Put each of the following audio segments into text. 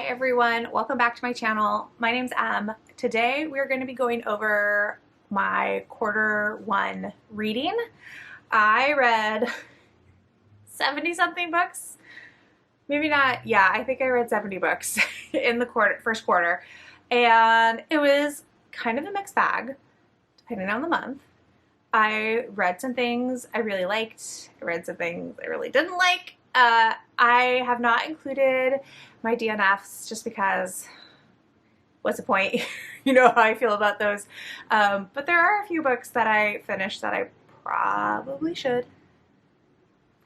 everyone, welcome back to my channel. My name's Em. Today we're going to be going over my quarter one reading. I read 70 something books. Maybe not, yeah, I think I read 70 books in the first quarter. And it was kind of a mixed bag, depending on the month. I read some things I really liked. I read some things I really didn't like. I have not included my DNFs just because what's the point? You know how I feel about those. But there are a few books that I finished that I probably should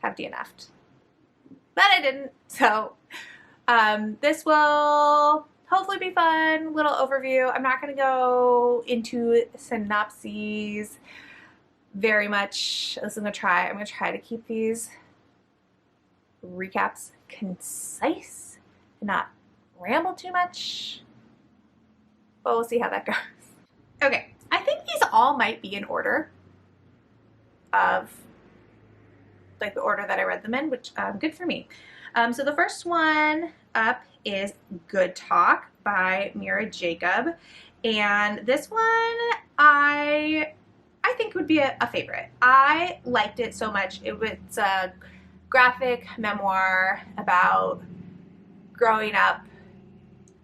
have DNF'd. But I didn't. So this will hopefully be fun. Little overview. I'm not going to go into synopses very much. I'm going to try to keep these recaps concise and not ramble too much, but we'll see how that goes. Okay, I think these all might be in order of like the order that I read them in, which good for me. So the first one up is Good Talk by Mira Jacob, and this one I think would be a favorite. I liked it so much. It was a graphic memoir about growing up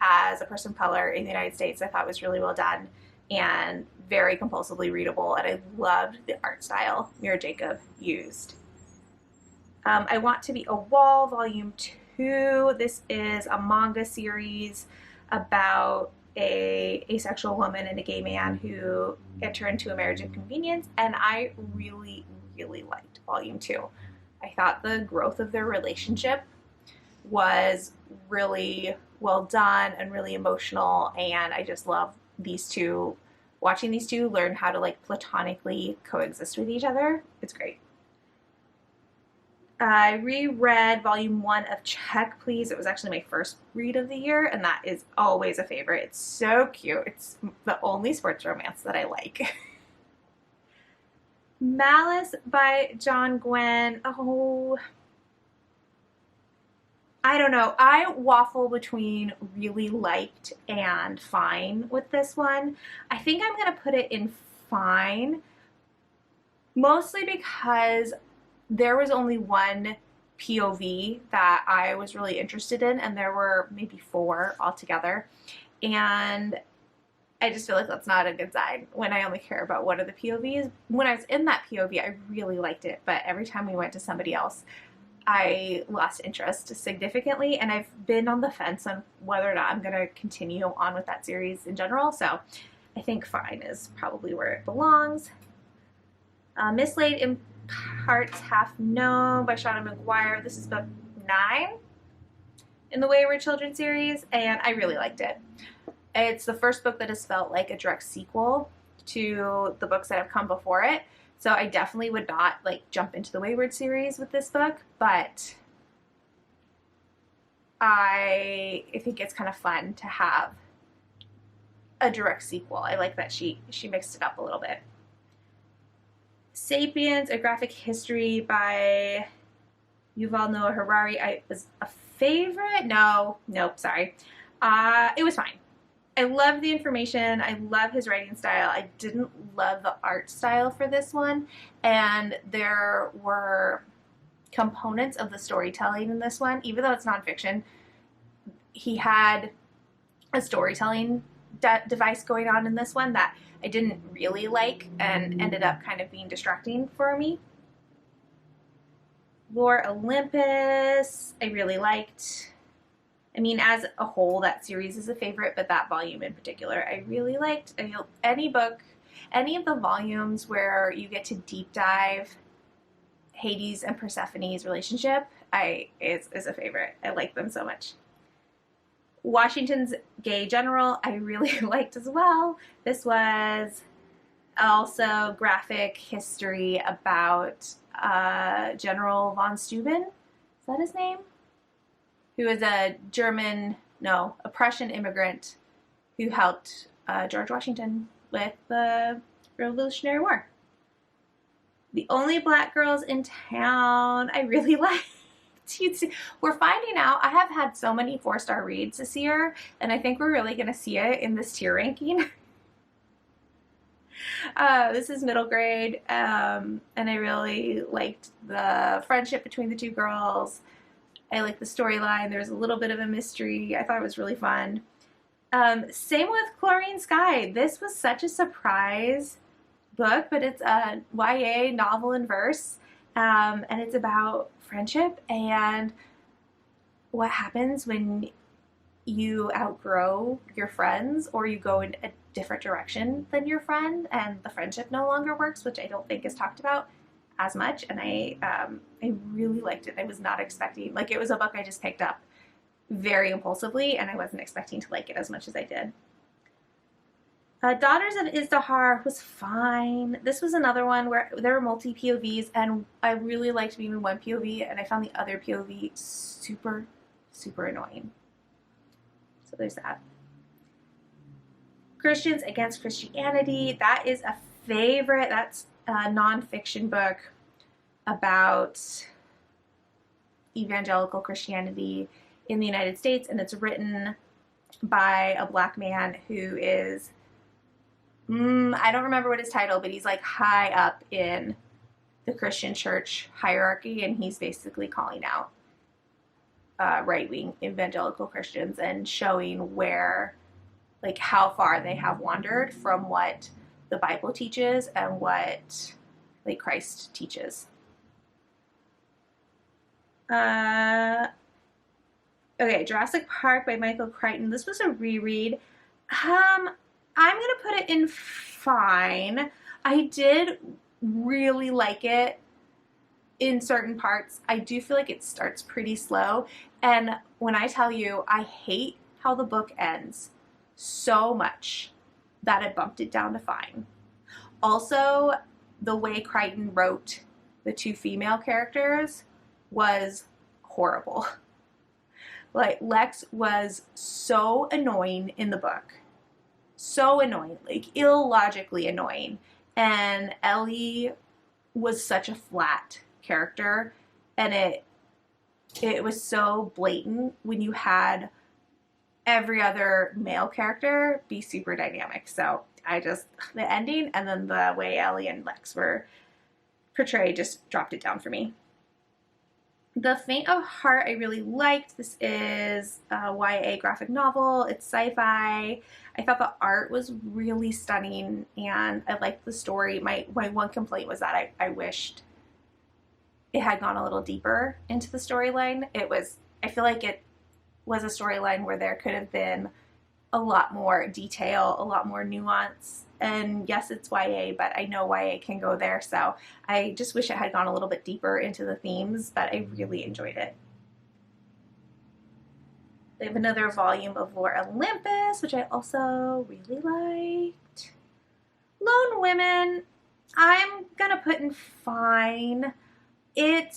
as a person of color in the United States. I thought was really well done and very compulsively readable, and I loved the art style Mira Jacob used. I Want to Be a Wall, Volume 2. This is a manga series about a asexual woman and a gay man who enter into a marriage of convenience, and I really, really liked Volume 2. I thought the growth of their relationship was really well done and really emotional, and I just love these two. Watching these two learn how to like platonically coexist with each other, it's great. I reread Volume 1 of Check Please. It was actually my first read of the year, and that is always a favorite. It's so cute. It's the only sports romance that I like. Malice by John Gwynne. Oh, I don't know. I waffle between really liked and fine with this one. I think I'm going to put it in fine, mostly because there was only one POV that I was really interested in, and there were maybe 4 altogether. And I just feel like that's not a good sign when I only care about one of the POVs. When I was in that POV, I really liked it, but every time we went to somebody else, I lost interest significantly, and I've been on the fence on whether or not I'm going to continue on with that series in general, so I think fine is probably where it belongs. Mislaid in Parts Half Known by Shauna McGuire. This is book 9 in the Wayward Children series, and I really liked it. It's the first book that has felt like a direct sequel to the books that have come before it. So I definitely would not like jump into the Wayward series with this book, but I think it's kind of fun to have a direct sequel. I like that she mixed it up a little bit. Sapiens, A Graphic History by Yuval Noah Harari. Was a favorite? Nope, sorry. It was fine. I love the information. I love his writing style. I didn't love the art style for this one, and there were components of the storytelling in this one, even though it's nonfiction. He had a storytelling device going on in this one that I didn't really like and ended up kind of being distracting for me. Lore Olympus, I really liked. I mean, as a whole, that series is a favorite, but that volume in particular, I really liked. I feel any of the volumes where you get to deep dive Hades and Persephone's relationship, is a favorite. I like them so much. Washington's Gay General, I really liked as well. This was also graphic history about General von Steuben. Is that his name? Who was a Prussian immigrant who helped George Washington with the Revolutionary War. The Only Black Girls in Town, I really liked. We're finding out. I have had so many 4-star reads this year, and I think we're really going to see it in this tier ranking. This is middle grade, and I really liked the friendship between the two girls. I liked the storyline. There's a little bit of a mystery. I thought it was really fun. Same with Chlorine Sky. This was such a surprise book, but it's a YA novel in verse, and it's about friendship and what happens when you outgrow your friends or you go in a different direction than your friend and the friendship no longer works, which I don't think is talked about as much. And I really liked it. I was not expecting, like, it was a book I just picked up very impulsively, and I wasn't expecting to like it as much as I did. Daughters of Izdahar was fine. This was another one where there were multi POVs, and I really liked being in one POV, and I found the other POV super, super annoying. So there's that. Christians Against Christianity. That is a favorite. That's a nonfiction book about evangelical Christianity in the United States, and it's written by a Black man who is, I don't remember what his title, but he's like high up in the Christian church hierarchy, and he's basically calling out right-wing evangelical Christians and showing where, like, how far they have wandered from what the Bible teaches and what, like, Christ teaches. Okay, Jurassic Park by Michael Crichton. This was a reread. I'm gonna put it in fine. I did really like it in certain parts. I do feel like it starts pretty slow, and when I tell you I hate how the book ends so much that I bumped it down to fine. Also, the way Crichton wrote the two female characters was horrible. Like, Lex was so annoying in the book. So annoying, like illogically annoying. And Ellie was such a flat character, and it was so blatant when you had every other male character be super dynamic. So the ending and then the way Ellie and Lex were portrayed just dropped it down for me. The Faint of Heart I really liked. This is a YA graphic novel. It's sci-fi. I thought the art was really stunning, and I liked the story. My one complaint was that I wished it had gone a little deeper into the storyline. I feel like it was a storyline where there could have been a lot more detail, a lot more nuance. And yes, it's YA, but I know YA can go there, so I just wish it had gone a little bit deeper into the themes, but I really enjoyed it. They have another volume of Lore Olympus, which I also really liked. Lone Women, I'm gonna put in fine. It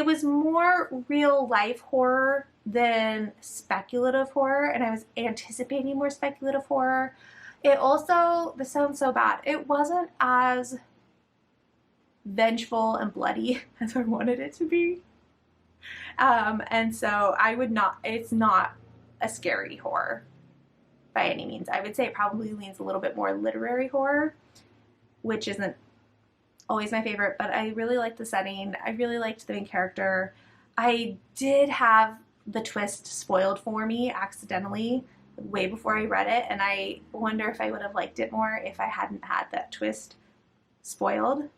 was more real life horror than speculative horror, and I was anticipating more speculative horror. It also, this sounds so bad, it wasn't as vengeful and bloody as I wanted it to be. And so it's not a scary horror by any means. I would say it probably leans a little bit more literary horror, which isn't always my favorite, but I really liked the setting. I really liked the main character. I did have the twist spoiled for me accidentally way before I read it, and I wonder if I would have liked it more if I hadn't had that twist spoiled.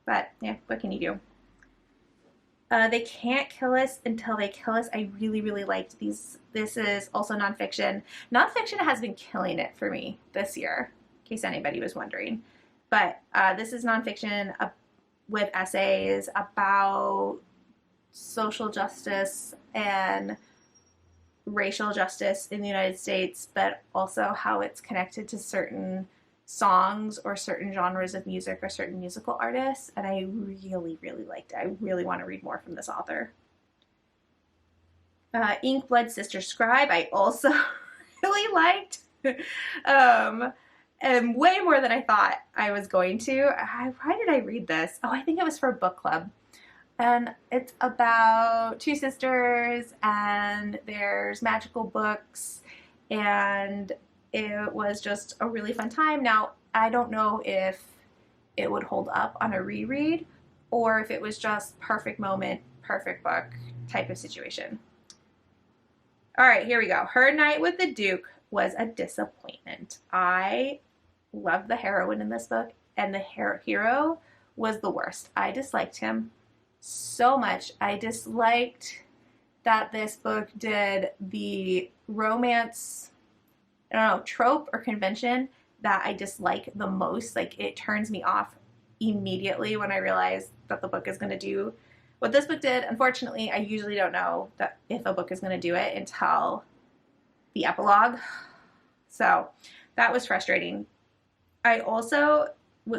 But yeah, what can you do? They Can't Kill Us Until They Kill Us. I really, really liked these. This is also nonfiction. Nonfiction has been killing it for me this year, in case anybody was wondering. But this is nonfiction with essays about social justice and racial justice in the United States, but also how it's connected to certain songs or certain genres of music or certain musical artists. And I really, really liked it. I really want to read more from this author. Ink Blood Sister Scribe, I also really liked. way more than I thought I was going to. Why did I read this? Oh, I think it was for a book club. And it's about two sisters and there's magical books, and it was just a really fun time. Now, I don't know if it would hold up on a reread or if it was just perfect moment, perfect book type of situation. All right, here we go. Her Night with the Duke was a disappointment. I loved the heroine in this book, and the hero was the worst. I disliked him so much. I disliked that this book did the romance, I don't know, trope or convention that I dislike the most. Like, it turns me off immediately when I realize that the book is going to do what this book did. Unfortunately, I usually don't know that if a book is going to do it until the epilogue. So that was frustrating. I also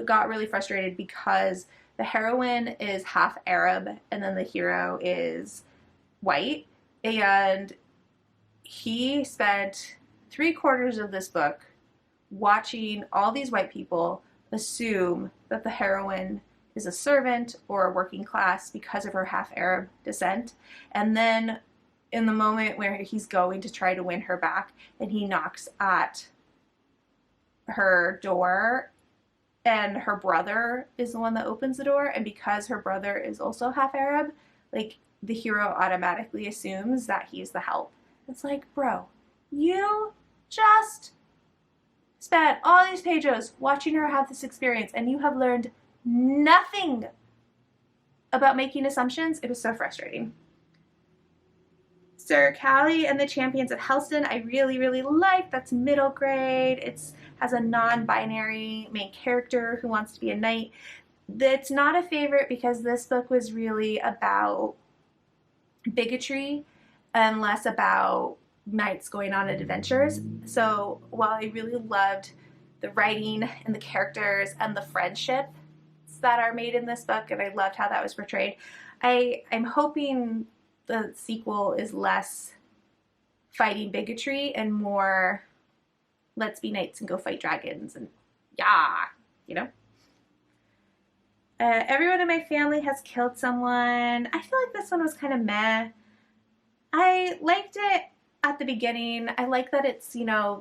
got really frustrated because the heroine is half Arab and then the hero is white. And he spent 3/4 of this book watching all these white people assume that the heroine is a servant or a working class because of her half Arab descent. And then in the moment where he's going to try to win her back and he knocks at her door and her brother is the one that opens the door, and because her brother is also half Arab, like, the hero automatically assumes that he's the help. It's like, bro, you just spent all these pages watching her have this experience and you have learned nothing about making assumptions. It was so frustrating. Sir Callie and the Champions of Helston, I really, really like. That's middle grade. It has a non-binary main character who wants to be a knight. It's not a favorite because this book was really about bigotry and less about knights going on adventures. So while I really loved the writing and the characters and the friendship that are made in this book, and I loved how that was portrayed, I'm hoping the sequel is less fighting bigotry and more let's be knights and go fight dragons and you know. Everyone in my family has killed someone. I feel like this one was kind of meh. I liked it at the beginning. I like that it's, I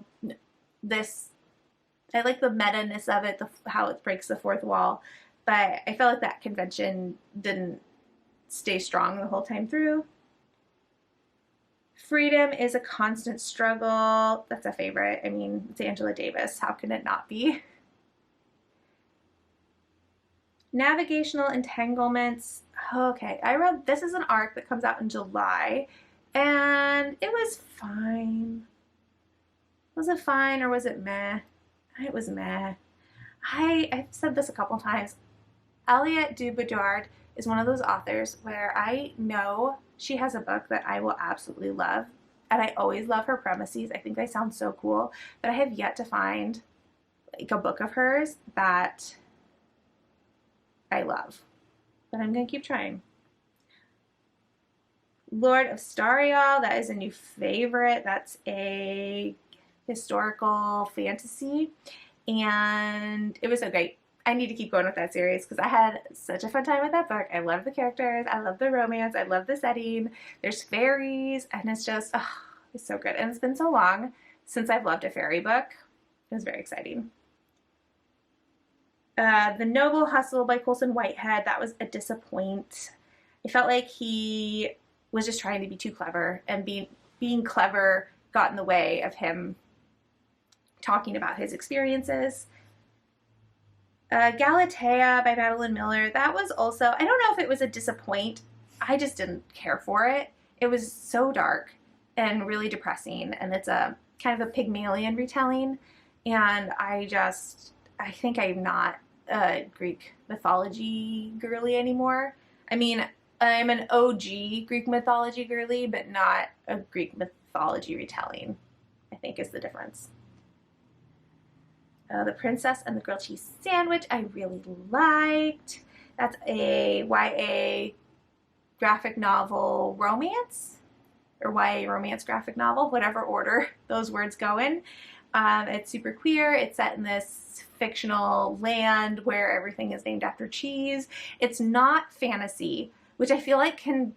like the meta-ness of it, how it breaks the fourth wall. But I felt like that convention didn't stay strong the whole time through. Freedom is a constant struggle. That's a favorite. I mean, it's Angela Davis. How can it not be? Navigational entanglements. Okay, this is an arc that comes out in July, and it was fine. Was it fine or was it meh? It was meh. I've said this a couple times. Aliette de Bodard is one of those authors where I know she has a book that I will absolutely love, and I always love her premises. I think they sound so cool, but I have yet to find like a book of hers that I love. But I'm going to keep trying. Lord of Starial, that is a new favorite. That's a historical fantasy, and it was so great. I need to keep going with that series because I had such a fun time with that book. I love the characters. I love the romance. I love the setting. There's fairies, and it's just, it's so good. And it's been so long since I've loved a fairy book. It was very exciting. The Noble Hustle by Colson Whitehead, that was a disappointment. I felt like he was just trying to be too clever, and being clever got in the way of him talking about his experiences. Galatea by Madeline Miller, that was also, I don't know if it was a disappointment. I just didn't care for it. It was so dark and really depressing, and it's a kind of a Pygmalion retelling, and I think I'm not a Greek mythology girly anymore. I mean, I'm an OG Greek mythology girly, but not a Greek mythology retelling, I think is the difference. The Princess and the Grilled Cheese Sandwich, I really liked. That's a YA graphic novel romance, or YA romance graphic novel, whatever order those words go in. It's super queer. It's set in this fictional land where everything is named after cheese. It's not fantasy, which I feel like can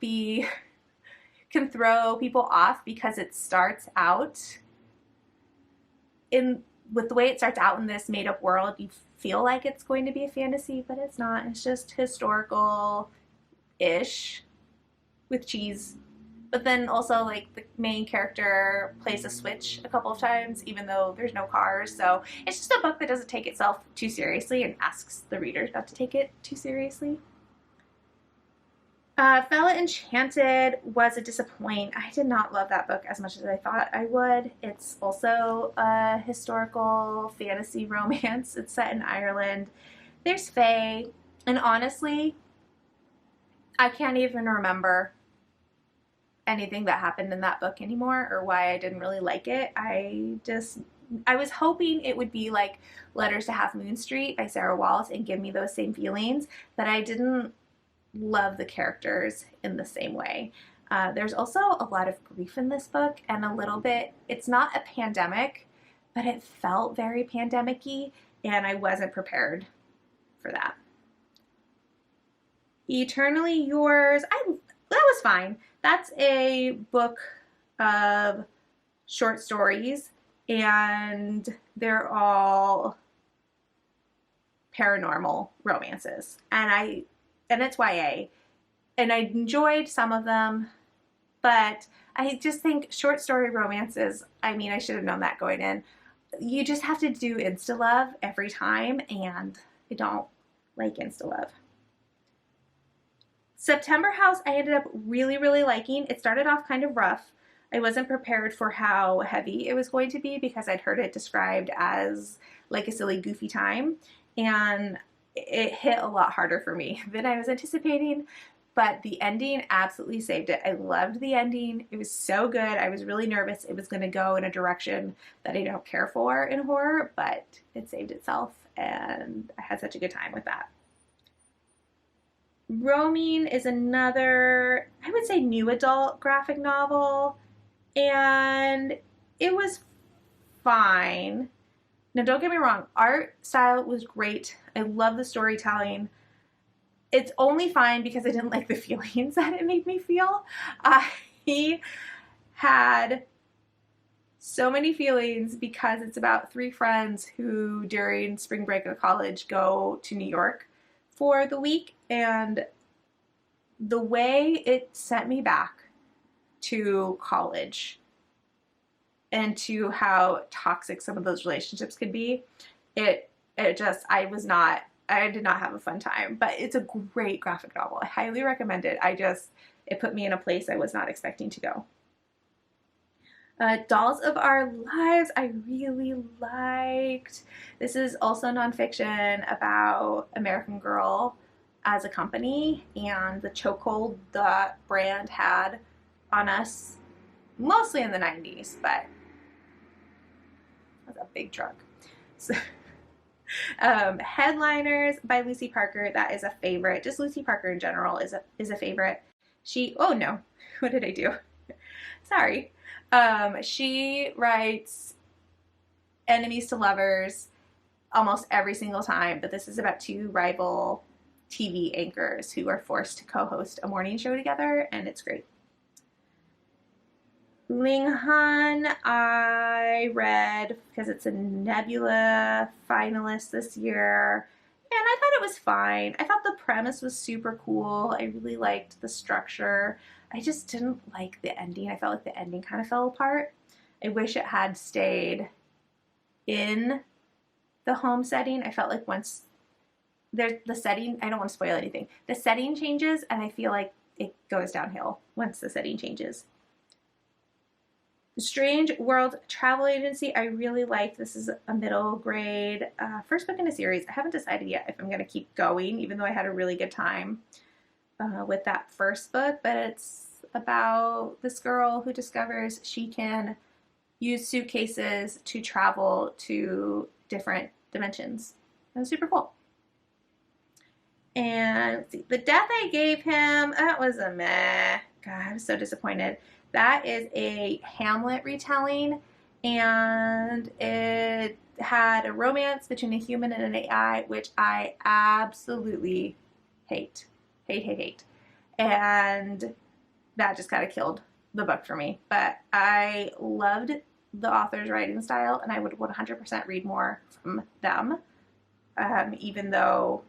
throw people off because it starts out with the way it starts out in this made-up world. You feel like it's going to be a fantasy, but it's not. It's just historical-ish with cheese. But then also, like, the main character plays a switch a couple of times, even though there's no cars. So it's just a book that doesn't take itself too seriously and asks the readers not to take it too seriously. Fella Enchanted was a disappointment. I did not love that book as much as I thought I would. It's also a historical fantasy romance. It's set in Ireland. There's fae, and honestly, I can't even remember anything that happened in that book anymore or why I didn't really like it. I was hoping it would be like Letters to Half Moon Street by Sarah Wallis and give me those same feelings, but I didn't love the characters in the same way. There's also a lot of grief in this book, and a little bit, it's not a pandemic, but it felt very pandemic-y, and I wasn't prepared for that. Eternally Yours, that was fine. That's a book of short stories, and they're all paranormal romances, and it's YA, and I enjoyed some of them, but I just think short story romances, I mean, I should have known that going in. You just have to do insta-love every time, and I don't like insta-love. September House, I ended up really, really liking. It started off kind of rough. I wasn't prepared for how heavy it was going to be because I'd heard it described as like a silly, goofy time, and it hit a lot harder for me than I was anticipating, but the ending absolutely saved it. I loved the ending. It was so good. I was really nervous it was going to go in a direction that I don't care for in horror, but it saved itself, and I had such a good time with that. Roaming is another, I would say, new adult graphic novel, and it was fine. Now, don't get me wrong, art style was great. I love the storytelling. It's only fine because I didn't like the feelings that it made me feel. I had so many feelings because it's about three friends who, during spring break of college, go to New York for the week, and the way it sent me back to college and to how toxic some of those relationships could be, I did not have a fun time, but it's a great graphic novel. I highly recommend it. It put me in a place I was not expecting to go. Dolls of Our Lives, I really liked. This is also nonfiction about American Girl as a company and the chokehold that brand had on us, mostly in the 90s, but that's a big truck. So, Headliners by Lucy Parker, that is a favorite. Just Lucy Parker in general is a favorite. Oh no, what did I do? Sorry. She writes enemies to lovers almost every single time, but this is about two rival TV anchors who are forced to co-host a morning show together, and it's great. Ling Han, I read because it's a Nebula finalist this year, and I thought it was fine. I thought the premise was super cool. I really liked the structure. I just didn't like the ending. I felt like the ending kind of fell apart. I wish it had stayed in the home setting. I felt like once the setting, I don't want to spoil anything, the setting changes, and I feel like it goes downhill once the setting changes. Strange World Travel Agency, I really liked. This is a middle grade first book in a series. I haven't decided yet if I'm going to keep going, even though I had a really good time with that first book, but it's about this girl who discovers she can use suitcases to travel to different dimensions. It was super cool. And let's see, The Death I Gave Him, that was a meh. God, I was so disappointed. That is a Hamlet retelling, and it had a romance between a human and an AI, which I absolutely hate. Hate, hate, hate. And that just kind of killed the book for me. But I loved the author's writing style, and I would 100% read more from them, even though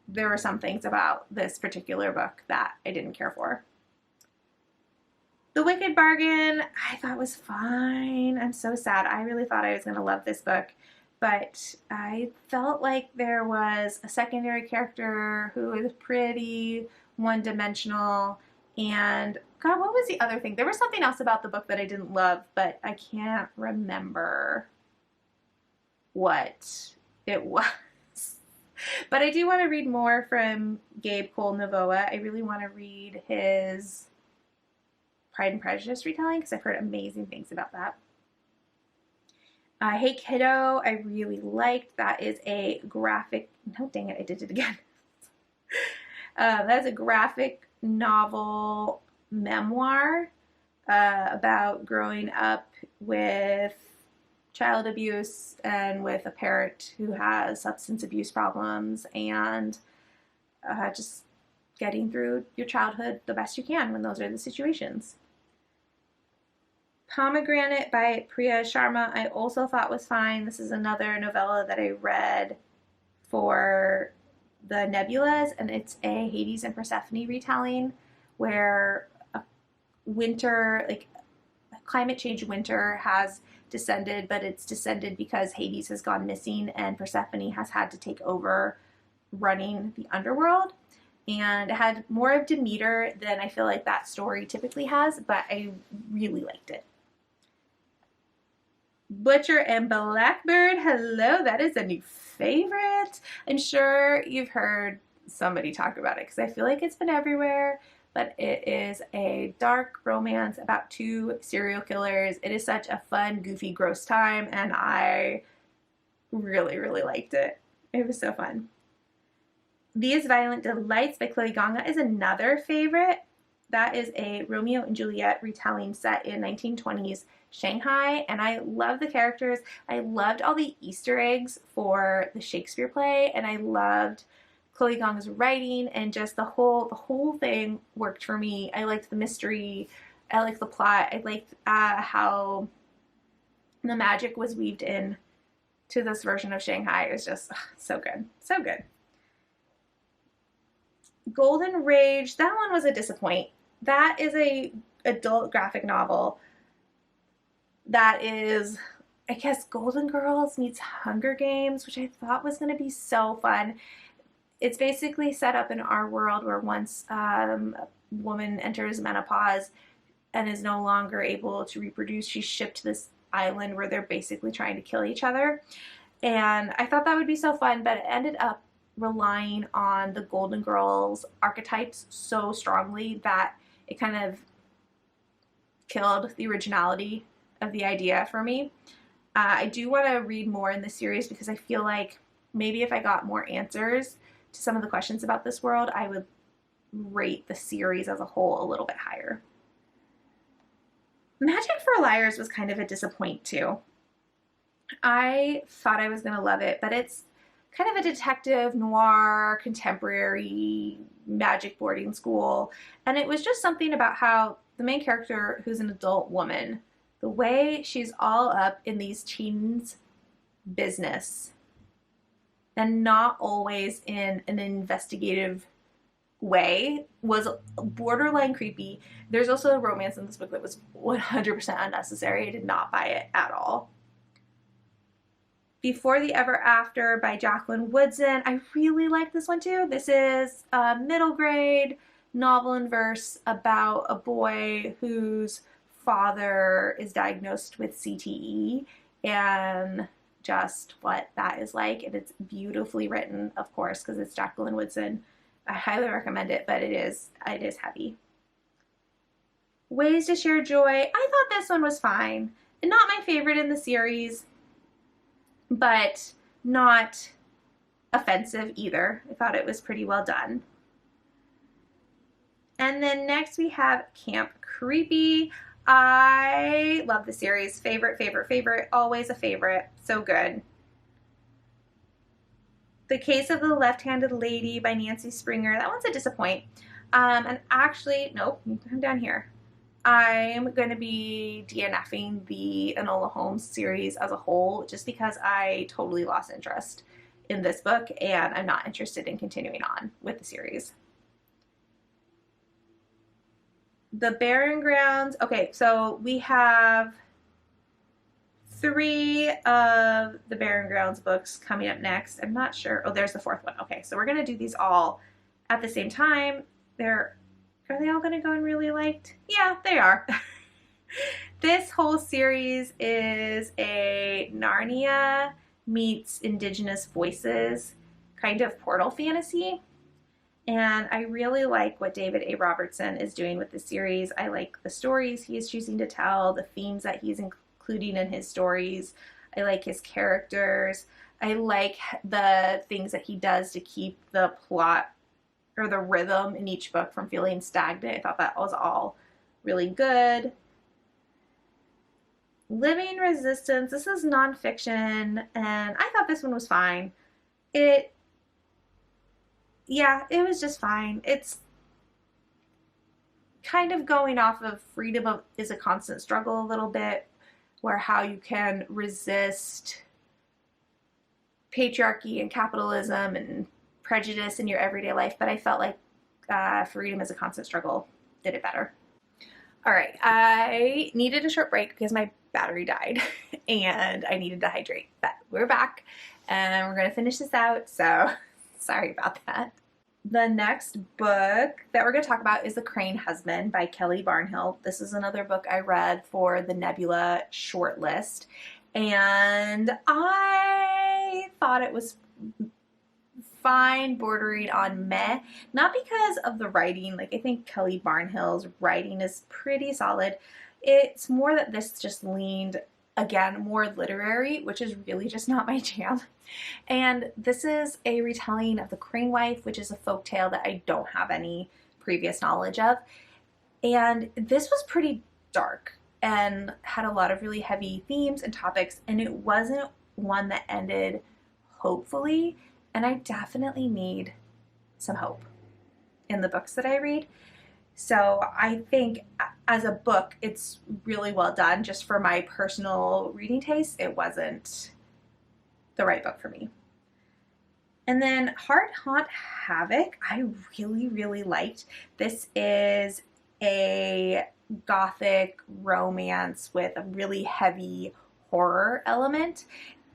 there were some things about this particular book that I didn't care for. The Wicked Bargain, I thought was fine. I'm so sad. I really thought I was going to love this book, but I felt like there was a secondary character who was pretty one-dimensional. And God, what was the other thing? There was something else about the book that I didn't love, but I can't remember what it was. But I do want to read more from Gabe Cole Novoa. I really want to read his Pride and Prejudice retelling because I've heard amazing things about that. Hey Kiddo, I really liked. That is a graphic, no dang it, I did it again. That's a graphic novel memoir about growing up with child abuse and with a parent who has substance abuse problems, and just getting through your childhood the best you can when those are the situations. Pomegranate by Priya Sharma I also thought was fine. This is another novella that I read for the Nebulas, and it's a Hades and Persephone retelling where a winter, like climate change winter has descended, but it's descended because Hades has gone missing and Persephone has had to take over running the underworld. And it had more of Demeter than I feel like that story typically has, but I really liked it. Butcher and Blackbird, hello, that is a new favorite. I'm sure you've heard somebody talk about it because I feel like it's been everywhere, but it is a dark romance about two serial killers. It is such a fun, goofy, gross time, and I really, really liked it. It was so fun. These Violent Delights by Chloe Ganga is another favorite. That is a Romeo and Juliet retelling set in 1920s Shanghai, and I love the characters. I loved all the Easter eggs for the Shakespeare play, and I loved Chloe Gong's writing, and just the whole thing worked for me. I liked the mystery. I liked the plot. I liked how the magic was weaved in to this version of Shanghai. It was just so good. So good. Golden Rage, that one was a disappoint. That is a adult graphic novel that is, I guess, Golden Girls meets Hunger Games, which I thought was going to be so fun. It's basically set up in our world where once a woman enters menopause and is no longer able to reproduce, she's shipped to this island where they're basically trying to kill each other. And I thought that would be so fun, but it ended up relying on the Golden Girls archetypes so strongly that it kind of killed the originality of the idea for me. I do want to read more in this series because I feel like maybe if I got more answers to some of the questions about this world, I would rate the series as a whole a little bit higher. Magic for Liars was kind of a disappointment too. I thought I was going to love it, but it's kind of a detective noir contemporary magic boarding school, and it was just something about how the main character, who's an adult woman, the way she's all up in these teens' business and not always in an investigative way was borderline creepy. There's also a romance in this book that was 100% unnecessary. I did not buy it at all. Before the Ever After by Jacqueline Woodson. I really like this one too. This is a middle grade novel in verse about a boy whose father is diagnosed with CTE and just what that is like. And it's beautifully written, of course, because it's Jacqueline Woodson. I highly recommend it, but it is heavy. Ways to Share Joy. I thought this one was fine. And not my favorite in the series, but not offensive either. I thought it was pretty well done. And then next we have Camp Creepy. I love the series. Favorite, favorite, favorite. Always a favorite. So good. The Case of the Left-Handed Lady by Nancy Springer. That one's a disappoint. And actually, nope, come down here. I'm going to be DNFing the Enola Holmes series as a whole just because I totally lost interest in this book and I'm not interested in continuing on with the series. The Barren Grounds. Okay, so we have 3 of the Barren Grounds books coming up next. I'm not sure. Oh, there's the 4th one. Okay, so we're going to do these all at the same time. Are they all going to go in really liked? Yeah, they are. This whole series is a Narnia meets Indigenous Voices kind of portal fantasy. And I really like what David A. Robertson is doing with the series. I like the stories he is choosing to tell, the themes that he's including in his stories. I like his characters. I like the things that he does to keep the plot or the rhythm in each book from feeling stagnant. I thought that was all really good. Living Resistance. This is nonfiction, and I thought this one was fine. It was just fine. It's kind of going off of freedom is a constant struggle a little bit, where how you can resist patriarchy and capitalism and prejudice in your everyday life, but I felt like Freedom is a Constant Struggle did it better. All right, I needed a short break because my battery died and I needed to hydrate, but we're back and we're going to finish this out, so sorry about that. The next book that we're going to talk about is The Crane Husband by Kelly Barnhill. This is another book I read for the Nebula shortlist, and I thought it was fine, bordering on meh. Not because of the writing. Like, I think Kelly Barnhill's writing is pretty solid. It's more that this just leaned, again, more literary, which is really just not my jam. And this is a retelling of The Crane Wife, which is a folktale that I don't have any previous knowledge of. And this was pretty dark and had a lot of really heavy themes and topics, and it wasn't one that ended hopefully. And I definitely need some hope in the books that I read. So I think as a book, it's really well done. Just for my personal reading taste, it wasn't the right book for me. And then Heart Haunt Havoc, I really, really liked. This is a gothic romance with a really heavy horror element.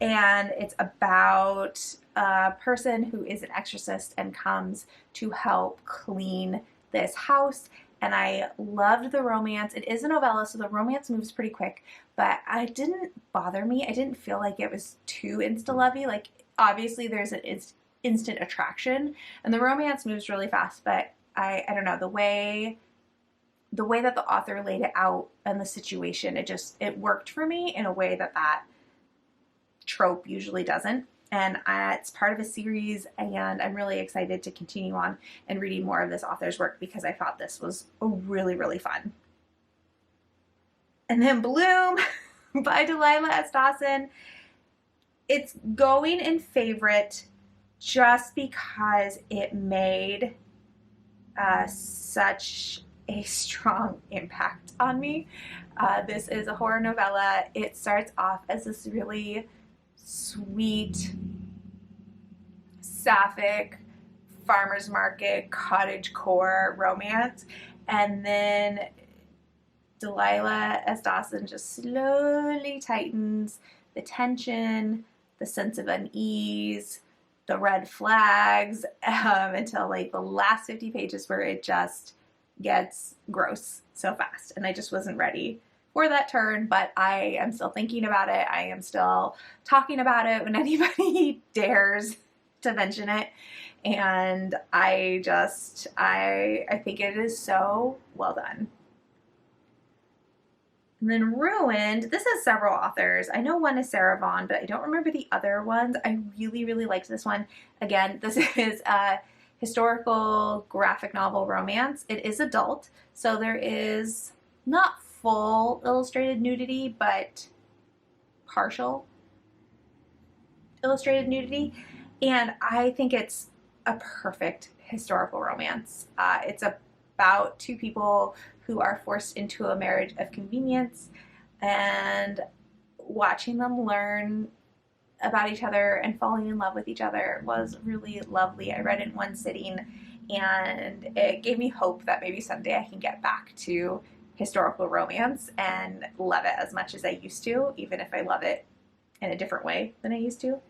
And it's about a person who is an exorcist and comes to help clean this house. And I loved the romance. It is a novella, so the romance moves pretty quick, but it didn't bother me. I didn't feel like it was too insta-lovey. Like, obviously there's an instant attraction, and the romance moves really fast, but I don't know, the way that the author laid it out and the situation, it worked for me in a way that trope usually doesn't. And it's part of a series, and I'm really excited to continue on and reading more of this author's work because I thought this was really, really fun. And then Bloom by Delilah S. Dawson. It's going in favorite just because it made such a strong impact on me. This is a horror novella. It starts off as this really sweet, sapphic, farmer's market, cottagecore romance, and then Delilah S. Dawson just slowly tightens the tension, the sense of unease, the red flags, until like the last 50 pages where it just gets gross so fast, and I just wasn't ready for that turn, but I am still thinking about it. I am still talking about it when anybody dares to mention it, and I think it is so well done. And then Ruined, this has several authors. I know one is Sarah Vaughn, but I don't remember the other ones. I really, really liked this one. Again, this is a historical graphic novel romance. It is adult, so there is not full illustrated nudity, but partial illustrated nudity. And I think it's a perfect historical romance. It's about two people who are forced into a marriage of convenience, and watching them learn about each other and falling in love with each other was really lovely. I read it in one sitting, and it gave me hope that maybe someday I can get back to historical romance and love it as much as I used to, even if I love it in a different way than I used to.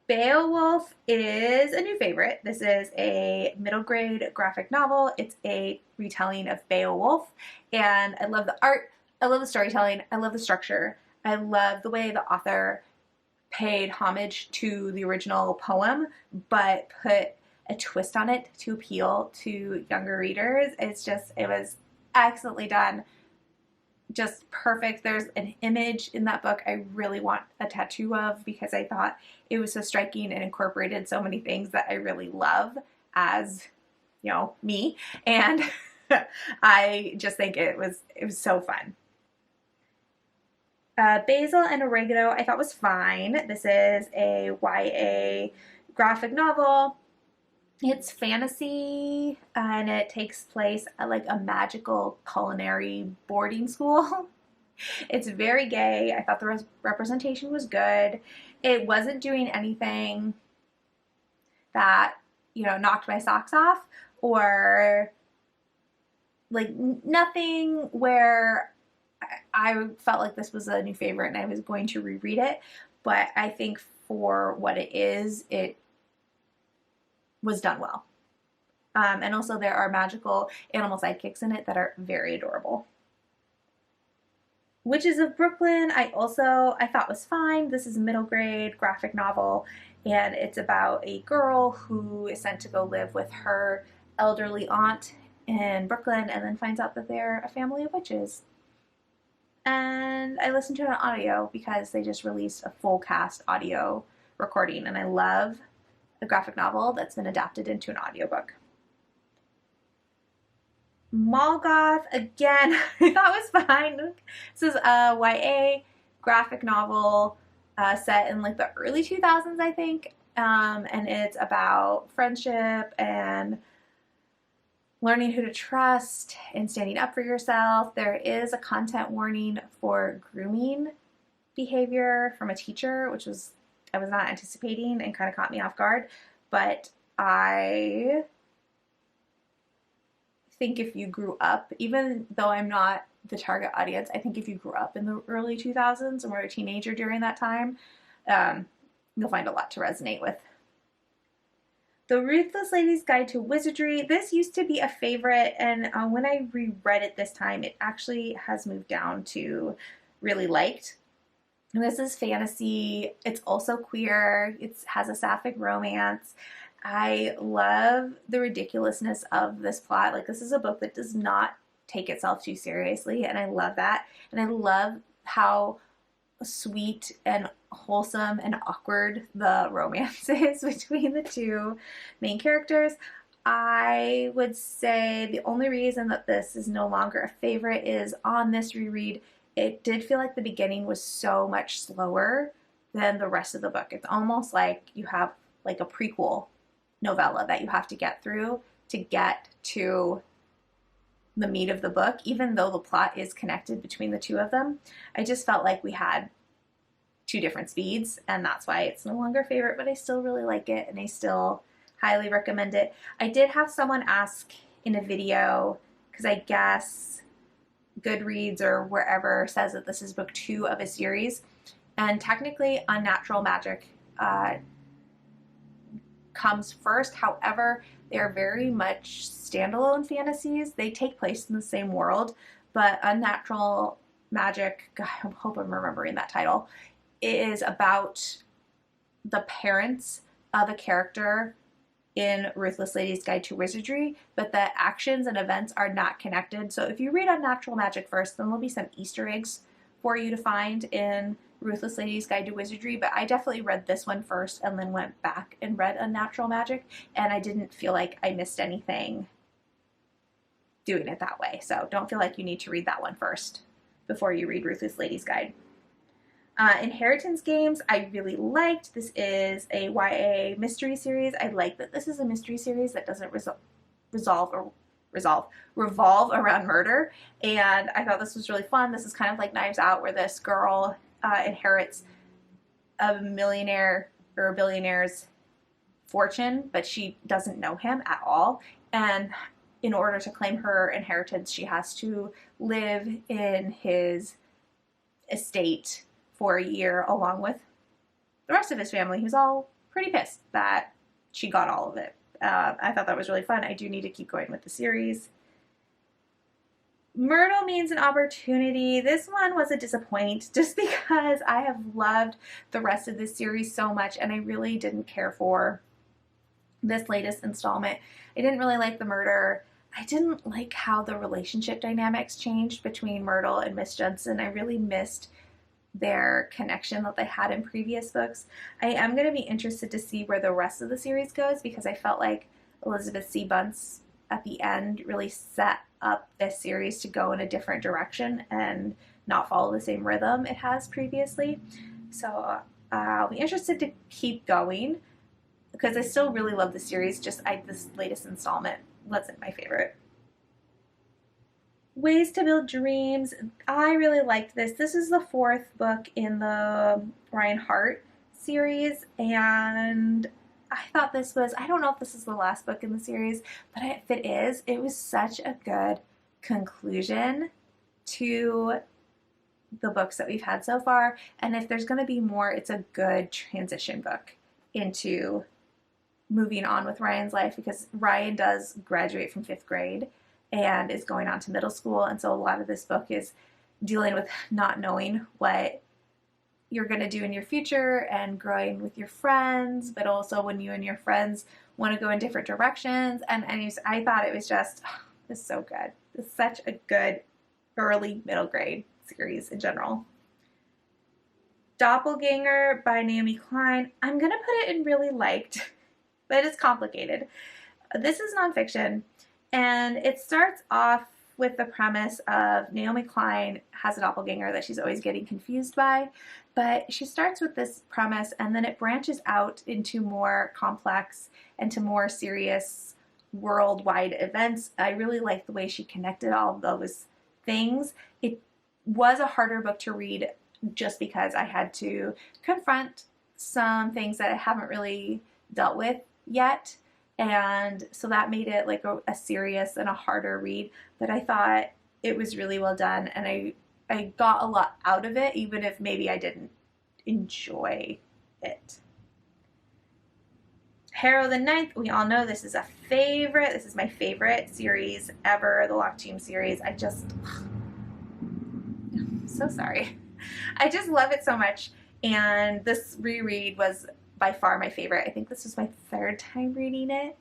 Beowulf is a new favorite. This is a middle grade graphic novel. It's a retelling of Beowulf, and I love the art, I love the storytelling, I love the structure, I love the way the author paid homage to the original poem, but put a twist on it to appeal to younger readers. It was excellently done. Just perfect. There's an image in that book I really want a tattoo of because I thought it was so striking and incorporated so many things that I really love as, me. And I just think it was so fun. Basil and Oregano I thought was fine. This is a YA graphic novel. It's fantasy, and it takes place at like a magical culinary boarding school. It's very gay. I thought the representation was good. It wasn't doing anything that, knocked my socks off, or like nothing where I felt like this was a new favorite and I was going to reread it. But I think for what it is, it was done well. And also there are magical animal sidekicks in it that are very adorable. Witches of Brooklyn I thought was fine. This is a middle grade graphic novel, and it's about a girl who is sent to go live with her elderly aunt in Brooklyn, and then finds out that they're a family of witches. And I listened to it on audio because they just released a full cast audio recording, and I love a graphic novel that's been adapted into an audiobook. Molgoth, again, I thought was fine. This is a YA graphic novel set in like the early 2000s, I think. And it's about friendship and learning who to trust and standing up for yourself. There is a content warning for grooming behavior from a teacher, which I was not anticipating and kind of caught me off guard. But I think if you grew up, even though I'm not the target audience, I think if you grew up in the early 2000s and were a teenager during that time, you'll find a lot to resonate with. The Ruthless Lady's Guide to Wizardry. This used to be a favorite, and when I reread it this time, it actually has moved down to really liked. And this is fantasy. It's also queer. It has a sapphic romance. I love the ridiculousness of this plot. Like, this is a book that does not take itself too seriously, and I love that. And I love how sweet and wholesome and awkward the romance is between the two main characters. I would say the only reason that this is no longer a favorite is on this reread, it did feel like the beginning was so much slower than the rest of the book. It's almost like you have like a prequel novella that you have to get through to get to the meat of the book, even though the plot is connected between the two of them. I just felt like we had two different speeds, and that's why it's no longer a favorite, but I still really like it, and I still highly recommend it. I did have someone ask in a video, because I guess Goodreads or wherever says that this is book 2 of a series, and technically Unnatural Magic comes first. However, they are very much standalone fantasies. They take place in the same world, but Unnatural Magic, God, I hope I'm remembering that title, is about the parents of a character in Ruthless Lady's Guide to Wizardry, but the actions and events are not connected. So if you read Unnatural Magic first, then there'll be some Easter eggs for you to find in Ruthless Lady's Guide to Wizardry, but I definitely read this one first and then went back and read Unnatural Magic, and I didn't feel like I missed anything doing it that way. So don't feel like you need to read that one first before you read Ruthless Lady's Guide. Inheritance Games, I really liked. This is a YA mystery series. I like that this is a mystery series that doesn't revolve around murder. And I thought this was really fun. This is kind of like Knives Out, where this girl inherits a millionaire or a billionaire's fortune, but she doesn't know him at all. And in order to claim her inheritance, she has to live in his estate for a year along with the rest of his family, who's all pretty pissed that she got all of it. I thought that was really fun. I do need to keep going with the series. Myrtle Means an Opportunity. This one was a disappointment just because I have loved the rest of this series so much, and I really didn't care for this latest installment. I didn't really like the murder. I didn't like how the relationship dynamics changed between Myrtle and Miss Judson. I really missed their connection that they had in previous books. I am going to be interested to see where the rest of the series goes, because I felt like Elizabeth C. Bunce at the end really set up this series to go in a different direction and not follow the same rhythm it has previously. So I'll be interested to keep going, because I still really love the series. Just this latest installment wasn't my favorite. Ways to Build Dreams. I really liked this. This is the fourth book in the Ryan Hart series, and I thought this was, I don't know if this is the last book in the series, but if it is, it was such a good conclusion to the books that we've had so far. And if there's going to be more, it's a good transition book into moving on with Ryan's life, because Ryan does graduate from 5th grade and is going on to middle school. And so a lot of this book is dealing with not knowing what you're going to do in your future and growing with your friends, but also when you and your friends want to go in different directions. And I thought it was just, it's so good. It's such a good early middle grade series in general. Doppelganger by Naomi Klein. I'm going to put it in really liked, but it's complicated. This is nonfiction, and it starts off with the premise of Naomi Klein has a doppelganger that she's always getting confused by, but she starts with this premise and then it branches out into more complex and to more serious worldwide events. I really like the way she connected all of those things. It was a harder book to read just because I had to confront some things that I haven't really dealt with yet. And so that made it like a serious and a harder read, but I thought it was really well done, and I got a lot out of it, even if maybe I didn't enjoy it. Harrow the Ninth, we all know this is a favorite. This is my favorite series ever, the Locked Tomb series. I'm so sorry. I just love it so much, and this reread was by far my favorite. I think this was my 3rd time reading it,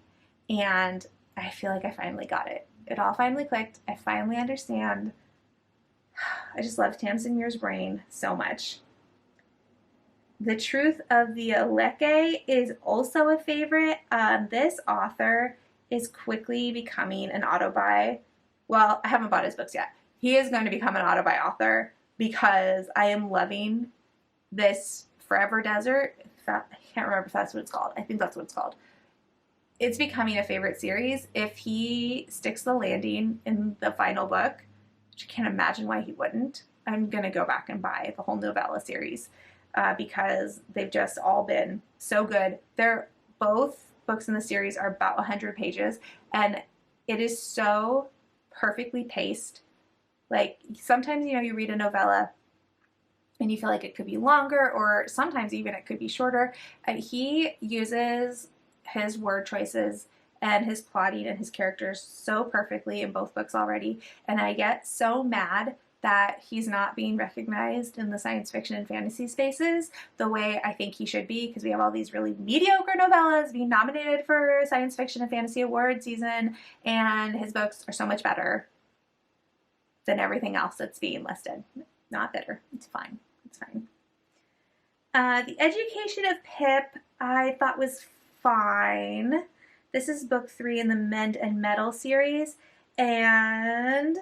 and I feel like I finally got it. It all finally clicked. I finally understand. I just love Tamsin Muir's brain so much. The Truth of the Aleke is also a favorite. This author is quickly becoming an autobi. Well, I haven't bought his books yet. He is going to become an autobi author because I am loving this Forever Desert. I can't remember if that's what it's called. I think that's what it's called. It's becoming a favorite series. If he sticks the landing in the final book, which I can't imagine why he wouldn't, I'm going to go back and buy the whole novella series because they've just all been so good. Both books in the series are about 100 pages, and it is so perfectly paced. Like, sometimes, you read a novella and you feel like it could be longer, or sometimes even it could be shorter. He uses his word choices and his plotting and his characters so perfectly in both books already, and I get so mad that he's not being recognized in the science fiction and fantasy spaces the way I think he should be, because we have all these really mediocre novellas being nominated for science fiction and fantasy award season, and his books are so much better than everything else that's being listed. Not better. It's fine. It's fine. The Education of Pip I thought was fine. This is book 3 in the Mend and Metal series, and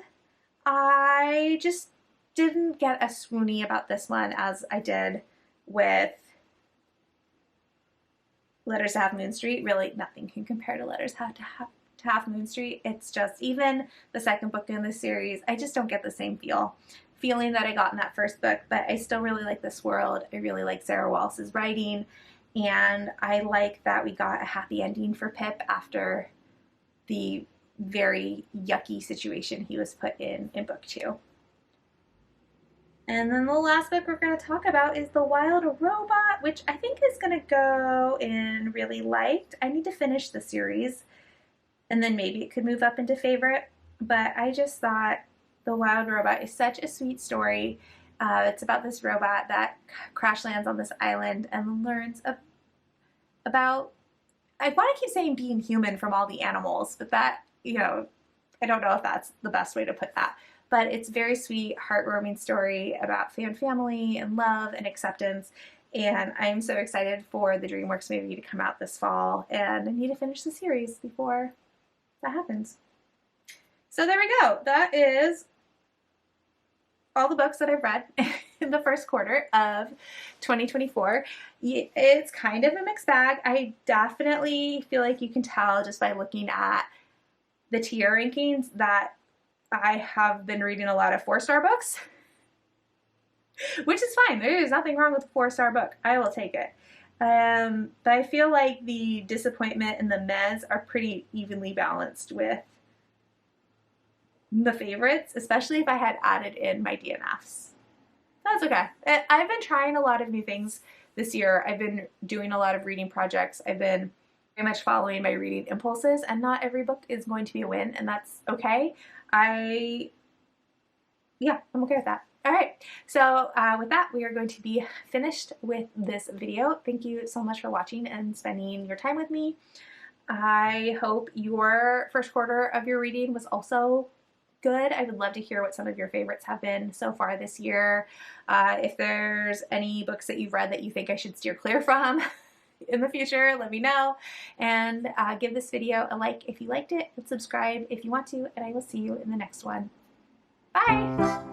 I just didn't get as swoony about this one as I did with Letters to Half Moon Street. Really, nothing can compare to Letters to Half Moon Street. It's just, even the second book in this series, I just don't get the same feeling that I got in that first book, but I still really like this world. I really like Sarah Wallace's writing, and I like that we got a happy ending for Pip after the very yucky situation he was put in book 2. And then the last book we're going to talk about is The Wild Robot, which I think is going to go in really liked. I need to finish the series, and then maybe it could move up into favorite, but I just thought The Wild Robot is such a sweet story. It's about this robot that crash lands on this island and learns about, I want to keep saying being human from all the animals, but that, I don't know if that's the best way to put that. But it's a very sweet, heartwarming story about found family and love and acceptance. And I'm so excited for the DreamWorks movie to come out this fall. And I need to finish the series before that happens. So there we go. That is all the books that I've read in the first quarter of 2024. It's kind of a mixed bag. I definitely feel like you can tell just by looking at the tier rankings that I have been reading a lot of 4-star books, which is fine. There is nothing wrong with a 4-star book. I will take it. But I feel like the disappointment and the mez are pretty evenly balanced with the favorites, especially if I had added in my DNFs. That's okay. I've been trying a lot of new things this year. I've been doing a lot of reading projects. I've been very much following my reading impulses, and not every book is going to be a win, and that's okay. I'm okay with that. All right, so with that, we are going to be finished with this video. Thank you so much for watching and spending your time with me. I hope your first quarter of your reading was also good. I would love to hear what some of your favorites have been so far this year. If there's any books that you've read that you think I should steer clear from in the future, let me know. And give this video a like if you liked it, and subscribe if you want to, and I will see you in the next one. Bye!